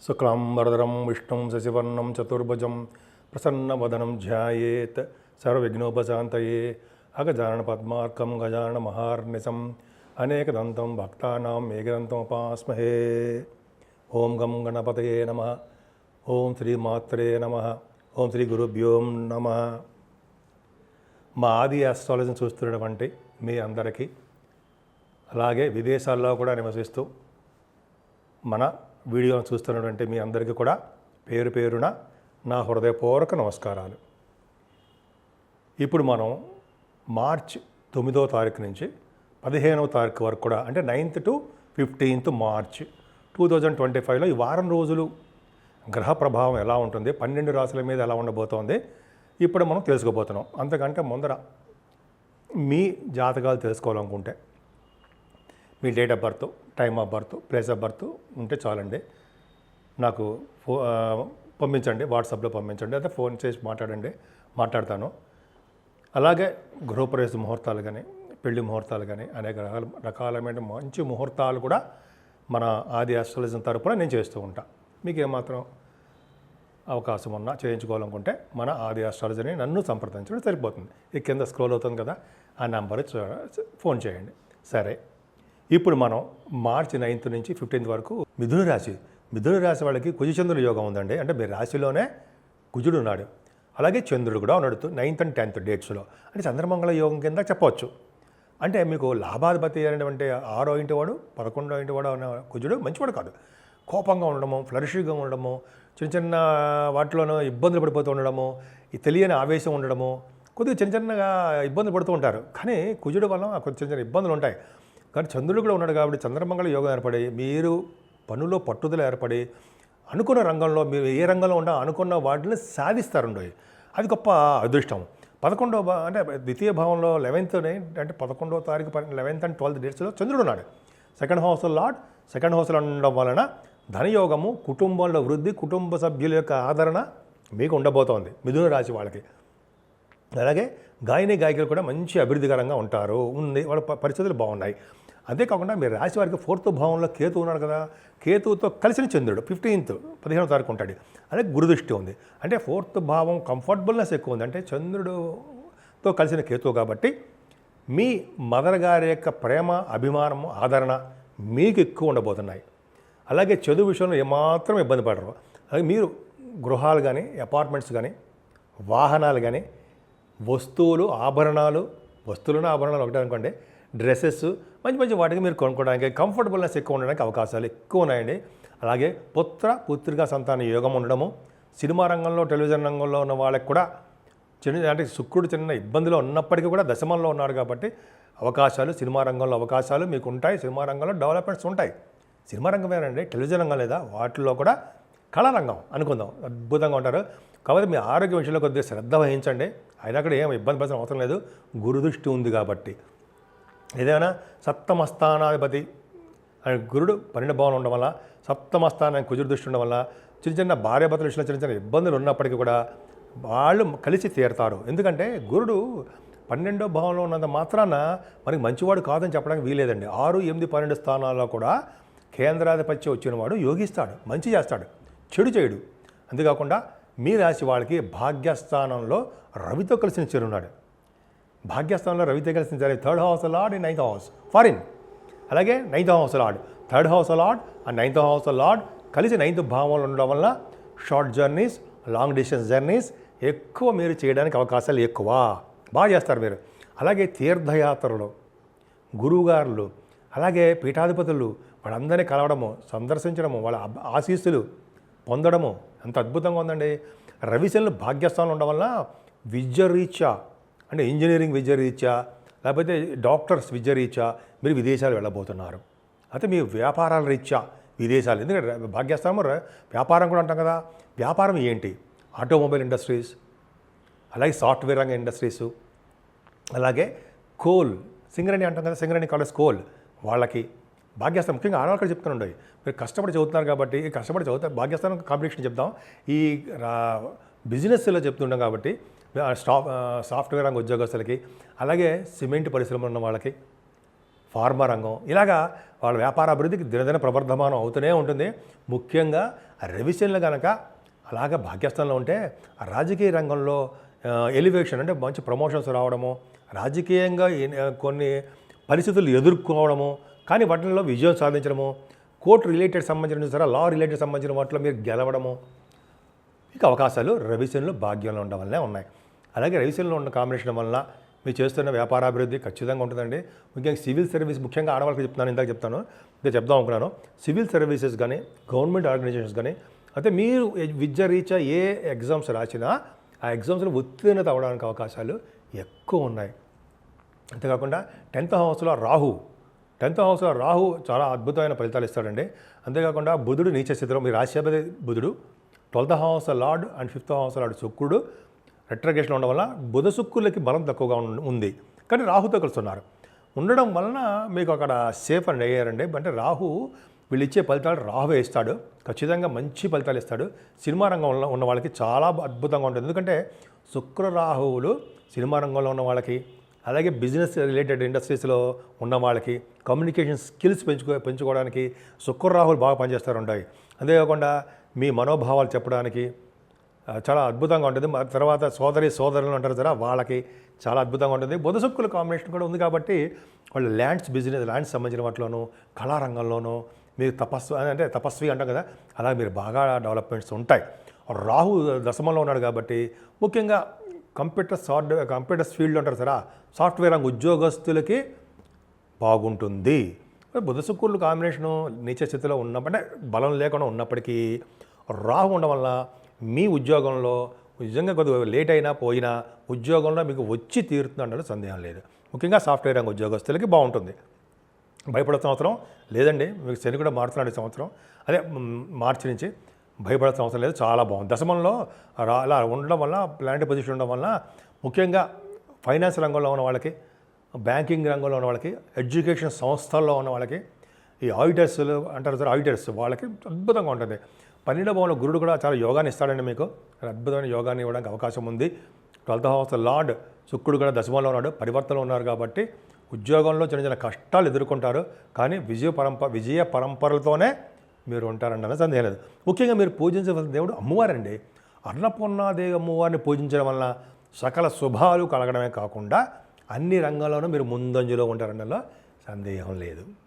శుక్లాంబరధరం విష్ణుం శశివర్ణం చతుర్భుజం ప్రసన్నవదనం ధ్యాయేత్ సర్వవిఘ్నోపశాంతయే అగజానన పద్మార్కం గజానన మహార్నిశం అనేకదంతం భక్తానాం ఏకదంతం ఉపాస్మహే. ఓం గం గణపతయే నమః. ఓం శ్రీ మాత్రే నమః. ఓం శ్రీ గురుభ్యో నమః. మా ఆది ఆస్ట్రాలజీని చూస్తున్నటువంటి మీ అందరికీ, అలాగే విదేశాల్లో కూడా నివసిస్తూ మన వీడియోను చూస్తున్నటువంటి మీ అందరికీ కూడా పేరు పేరున నా హృదయపూర్వక నమస్కారాలు. ఇప్పుడు మనం మార్చ్ 9వ తారీఖు నుంచి 15వ తారీఖు వరకు కూడా, అంటే 9th to 15th మార్చ్ 2025లో ఈ వారం రోజులు గ్రహ ప్రభావం ఎలా ఉంటుంది, 12 రాశుల మీద ఎలా ఉండబోతోంది ఇప్పుడు మనం తెలుసుకోబోతున్నాం. అంతకంటే ముందర మీ జాతకాలు తెలుసుకోవాలనుకుంటే మీ date of birth, time of birth, place of birth ఉంటే చాలండి. నాకు పంపించండి, వాట్సాప్లో పంపించండి, అయితే ఫోన్ చేసి మాట్లాడతాను. అలాగే గృహప్రవేశ ముహూర్తాలు కానీ, పెళ్లి ముహూర్తాలు కానీ, అనేక రకాలమైన మంచి ముహూర్తాలు కూడా మన ఆది ఆస్ట్రాలజీ తరపున నేను చేస్తూ ఉంటాను. మీకు ఏమాత్రం అవకాశం ఉన్నా చేయించుకోవాలనుకుంటే మన ఆది ఆస్ట్రాలజీని నన్ను సంప్రదించడం సరిపోతుంది. ఈ కింద స్క్రోల్ అవుతుంది కదా, ఆ నెంబర్ ఫోన్ చేయండి. సరే, ఇప్పుడు మనం మార్చి 9th నుంచి 15th వరకు మిథున రాశి వాళ్ళకి కుజచంద్రుల యోగం ఉందండి. అంటే మీ రాశిలోనే కుజుడు ఉన్నాడు, అలాగే చంద్రుడు కూడా ఉన్నాడు 9th and 10th డేట్స్లో. అంటే చంద్రమంగళ యోగం కింద చెప్పవచ్చు. అంటే మీకు లాభాధిపతి అనేటువంటి 6వ ఇంటి వాడు, 11వ ఇంటి వాడు అన్న కుజుడు మంచివాడు కాదు. కోపంగా ఉండడము, ఫ్లరిష్గా ఉండడము, చిన్న చిన్న వాటిలోనూ ఇబ్బందులు పడిపోతూ ఉండడము, ఈ తెలియని ఆవేశం ఉండడము, కొద్దిగా చిన్నగా ఇబ్బందులు పడుతూ ఉంటారు. కానీ కుజుడు వల్ల కొంచెం చిన్న ఇబ్బందులు ఉంటాయి. కానీ చంద్రుడు కూడా ఉన్నాడు కాబట్టి చంద్రమంగళ యోగం ఏర్పడి మీరు పనుల్లో పట్టుదల ఏర్పడి అనుకున్న రంగంలో, మీరు ఏ రంగంలో ఉండా అనుకున్న వాటిని సాధిస్తారండి. అది గొప్ప అదృష్టం. 11వ అంటే ద్వితీయ భావంలో 11th అంటే 11వ తారీఖు 11th and 12th డేట్స్లో చంద్రుడు ఉన్నాడు. సెకండ్ హౌస్లో ఉండడం వలన ధనయోగము, కుటుంబంలో వృద్ధి, కుటుంబ సభ్యుల యొక్క ఆదరణ మీకు ఉండబోతోంది మిథున రాశి వాళ్ళకి. అలాగే గాయకులు కూడా మంచి అభివృద్ధికరంగా ఉంటారు. వాళ్ళ పరిస్థితులు బాగున్నాయి. అంతేకాకుండా మీరు రాశి వారికి 4th భావంలో కేతు ఉన్నాడు కదా, కేతువుతో కలిసిన చంద్రుడు 15వ తారీఖు ఉంటాడు. అలాగే గురుదృష్టి ఉంది. అంటే 4th భావం కంఫర్టబుల్నెస్ ఎక్కువ ఉంది. అంటే చంద్రుడితో కలిసిన కేతువు కాబట్టి మీ మదర్ గారి యొక్క ప్రేమ, అభిమానము, ఆదరణ మీకు ఎక్కువ ఉండబోతున్నాయి. అలాగే చదువు విషయంలో ఏమాత్రం ఇబ్బంది పడరు. అలాగే మీరు గృహాలు కానీ, అపార్ట్మెంట్స్ కానీ, వాహనాలు కానీ, వస్తువులను ఆభరణాలు ఒకటే అనుకోండి, డ్రెస్సెస్ మంచి వాటికి మీరు కొనుక్కోవడానికి కంఫర్టబుల్నెస్ ఎక్కువ ఉండడానికి అవకాశాలు ఎక్కువ ఉన్నాయండి. అలాగే పుత్రికా సంతాన యోగం ఉండడము, సినిమా రంగంలో, టెలివిజన్ రంగంలో ఉన్న వాళ్ళకి కూడా అంటే శుక్రుడు చిన్న ఇబ్బందిలో ఉన్నప్పటికీ కూడా దశమంలో ఉన్నాడు కాబట్టి సినిమా రంగంలో అవకాశాలు మీకు ఉంటాయి. సినిమా రంగంలో డెవలప్మెంట్స్ ఉంటాయి. సినిమా రంగమేనండి, టెలివిజన్ రంగం లేదా, వాటిల్లో కూడా కళారంగం అనుకుందాం, అద్భుతంగా ఉంటారు. కాబట్టి మీ ఆరోగ్య విషయంలో కొద్దిగా శ్రద్ధ వహించండి. అయినా కూడా ఏం ఇబ్బంది పడాల్సిన అవసరం లేదు, గురుదృష్టి ఉంది కాబట్టి. ఏదైనా సప్తమ స్థానాధిపతి గురుడు 12వ భావంలో ఉండడం వల్ల, సప్తమ స్థానానికి కుజుడు దృష్టి ఉండడం వల్ల చిన్న భార్యాభర్తల విషయంలో చిన్న ఇబ్బందులు ఉన్నప్పటికీ కూడా వాళ్ళు కలిసి తీరుతారు. ఎందుకంటే గురుడు 12వ భావంలో ఉన్నంత మాత్రాన మనకి మంచివాడు కాదని చెప్పడానికి వీలేదండి. 6, 8, 12 స్థానాల్లో కూడా కేంద్రాధిపత్యం వచ్చినవాడు యోగిస్తాడు, మంచి చేస్తాడు, చెడు చేయడు. అంతేకాకుండా మీ రాశి వాళ్ళకి భాగ్యస్థానంలో రవితో కలిసిన చేరున్నాడు. భాగ్యస్థానంలో రవితో కలిసిన చేరు 3rd house lord and 9th house foreign. అలాగే 9th house lord, 3rd house lord and 9th house lord కలిసి 9th భావంలో ఉండడం వల్ల short journeys, long distance journeys ఎక్కువ మీరు చేయడానికి అవకాశాలు ఎక్కువ, బాగా చేస్తారు మీరు. అలాగే తీర్థయాత్రలు, గురువుగారులు, అలాగే పీఠాధిపతులు వాళ్ళందరినీ కలవడము, సందర్శించడము, వాళ్ళ ఆశీస్సులు పొందడము ఎంత అద్భుతంగా ఉందండి. రవిశనులు భాగ్యస్థానంలో ఉండడం వల్ల విద్యరీత్యా, అంటే ఇంజనీరింగ్ విద్యరీత్యా, లేకపోతే డాక్టర్స్ విద్యరీత్యా మీరు విదేశాలు వెళ్ళబోతున్నారు. అయితే మీ వ్యాపారాల రీత్యా విదేశాలు, ఎందుకంటే భాగ్యస్థానం వ్యాపారం కూడా అంటాం కదా. వ్యాపారం ఏంటి? ఆటోమొబైల్ ఇండస్ట్రీస్, అలాగే సాఫ్ట్వేర్ రంగ ఇండస్ట్రీసు, అలాగే కోల్, సింగరేణి అంటాం కదా, సింగరేణి కాలేజ్ కోల్ వాళ్ళకి భాగ్యస్థానం, ముఖ్యంగా ఆడవాళ్ళు చెప్తుండే, మీరు కష్టపడి చదువుతున్నారు కాబట్టి భాగ్యస్థానం కాంపిటీషన్ చెప్తాం. ఈ బిజినెస్లో చెప్తుంటాం కాబట్టి సాఫ్ట్వేర్ రంగ ఉద్యోగస్తులకి, అలాగే సిమెంట్ పరిశ్రమలు ఉన్న వాళ్ళకి, ఫార్మా రంగం, ఇలాగా వాళ్ళ వ్యాపార అభివృద్ధికి దినదిన ప్రవర్ధమానం అవుతూనే ఉంటుంది. ముఖ్యంగా రవిశనులు కనుక అలాగ భాగ్యస్థానంలో ఉంటే ఆ రాజకీయ రంగంలో ఎలివేషన్ అంటే మంచి ప్రమోషన్స్ రావడము, రాజకీయంగా కొన్ని పరిస్థితులు ఎదుర్కోవడము, కానీ వాటిల్లో విజయం సాధించడము, కోర్టు రిలేటెడ్ సంబంధించిన సరే లా రిలేటెడ్ సంబంధించిన వాటిలో మీరు గెలవడము, ఇక అవకాశాలు రవిశనులు భాగ్యంలో ఉండడం వల్లనే ఉన్నాయి. అలాగే రవిశనులు ఉన్న కాంబినేషన్ వల్ల మీరు చేస్తున్న వ్యాపారాభివృద్ధి ఖచ్చితంగా ఉంటుందండి. ముఖ్యంగా సివిల్ సర్వీస్, ముఖ్యంగా ఆడవాళ్ళకి చెప్తున్నాను, ఇందాక చెప్తాను, ఇదే చెప్దాం అనుకున్నాను. సివిల్ సర్వీసెస్ కానీ గవర్నమెంట్ ఆర్గనైజేషన్స్ కానీ అయితే మీరు విద్య రీత్యా ఏ ఎగ్జామ్స్ రాసినా ఆ ఎగ్జామ్స్లో ఉత్తీర్ణత అవ్వడానికి అవకాశాలు ఎక్కువ ఉన్నాయి. అంతేకాకుండా 10th హౌస్లో రాహు చాలా అద్భుతమైన ఫలితాలు ఇస్తాడండి. అంతేకాకుండా బుధుడు నీచ స్థితిలో, మీ రాశ్యాధిపతి బుధుడు 12th house lord and 5th house lord శుక్రుడు రెట్రగేషన్లో ఉండడం వల్ల బుధ శుక్రులకి బలం తక్కువగా ఉంది, కానీ రాహుతో కలుస్తున్నారు. ఉండడం వలన మీకు అక్కడ సేఫ్ అండ్ అయ్యారండి. అంటే రాహు వీళ్ళు ఇచ్చే ఫలితాలు రాహువే ఇస్తాడు, ఖచ్చితంగా మంచి ఫలితాలు ఇస్తాడు. సినిమా రంగంలో ఉన్న వాళ్ళకి చాలా అద్భుతంగా ఉంటుంది. ఎందుకంటే శుక్ర రాహువులు సినిమా రంగంలో ఉన్న వాళ్ళకి, అలాగే బిజినెస్ రిలేటెడ్ ఇండస్ట్రీస్లో ఉన్న వాళ్ళకి, కమ్యూనికేషన్ స్కిల్స్ పెంచుకోవడానికి శుక్ర రాహువులు బాగా పనిచేస్తారు ఉంటాయి. అంతేకాకుండా మీ మనోభావాలు చెప్పడానికి చాలా అద్భుతంగా ఉంటుంది. తర్వాత సోదరులు అంటారు కదా, వాళ్ళకి చాలా అద్భుతంగా ఉంటుంది. బుధ శుక్రుల కాంబినేషన్ కూడా ఉంది కాబట్టి వాళ్ళు ల్యాండ్స్ సంబంధించిన వాటిలోనూ, కళారంగంలోనూ మీరు తపస్వి అంటాం కదా, అలా మీరు బాగా డెవలప్మెంట్స్ ఉంటాయి. రాహు దశమంలో ఉన్నాడు కాబట్టి ముఖ్యంగా కంప్యూటర్స్ ఫీల్డ్ అంటారు కదా, సాఫ్ట్వేర్ రంగ ఉద్యోగస్తులకి బాగుంటుంది. బుధ శుక్రుల కాంబినేషను నీచ స్థితిలో ఉన్నప్పుడు, బలం లేకుండా ఉన్నప్పటికీ రాహు ఉండడం వల్ల మీ ఉద్యోగంలో నిజంగా కొద్దిగా లేట్ అయినా పోయినా ఉద్యోగంలో మీకు వచ్చి తీరుతుందంటే సందేహం లేదు. ముఖ్యంగా సాఫ్ట్వేర్ రంగ ఉద్యోగస్తులకి బాగుంటుంది. భయపడాల్సిన అవసరం లేదండి. మీకు శని కూడా మారుతున్నాడు ఈ సంవత్సరం, అదే మార్చి నుంచి. భయపడాల్సిన అవసరం లేదు, చాలా బాగుంది. దశమంలో అలా ఉండడం వల్ల, ప్లానెట్ పొజిషన్ ఉండడం వల్ల ముఖ్యంగా ఫైనాన్స్ రంగంలో ఉన్న వాళ్ళకి, బ్యాంకింగ్ రంగంలో ఉన్న వాళ్ళకి, ఎడ్యుకేషన్ సంస్థల్లో ఉన్న వాళ్ళకి, ఈ ఆడిటర్స్లు అంటారు సార్, ఆడిటర్స్ వాళ్ళకి అద్భుతంగా ఉంటుంది. 12వ భావంలో గురుడు కూడా చాలా యోగాన్ని ఇస్తాడండి. మీకు అద్భుతమైన యోగాన్ని ఇవ్వడానికి అవకాశం ఉంది. 12th హౌస్ లార్డ్ శుక్రుడు కూడా దశమంలో ఉన్నాడు, పరివర్తనలో ఉన్నారు కాబట్టి ఉద్యోగంలో చిన్న చిన్న కష్టాలు ఎదుర్కొంటారు, కానీ విజయ పరంపరలతోనే మీరు ఉంటారన్న సందేహం లేదు. ముఖ్యంగా మీరు పూజించవలసిన దేవుడు అమ్మవారండి. అన్నపూర్ణాదేవి అమ్మవారిని పూజించడం వల్ల సకల శుభాలు కలగడమే కాకుండా అన్ని రంగాల్లోనూ మీరు ముందంజలో ఉంటారన్నలో సందేహం లేదు.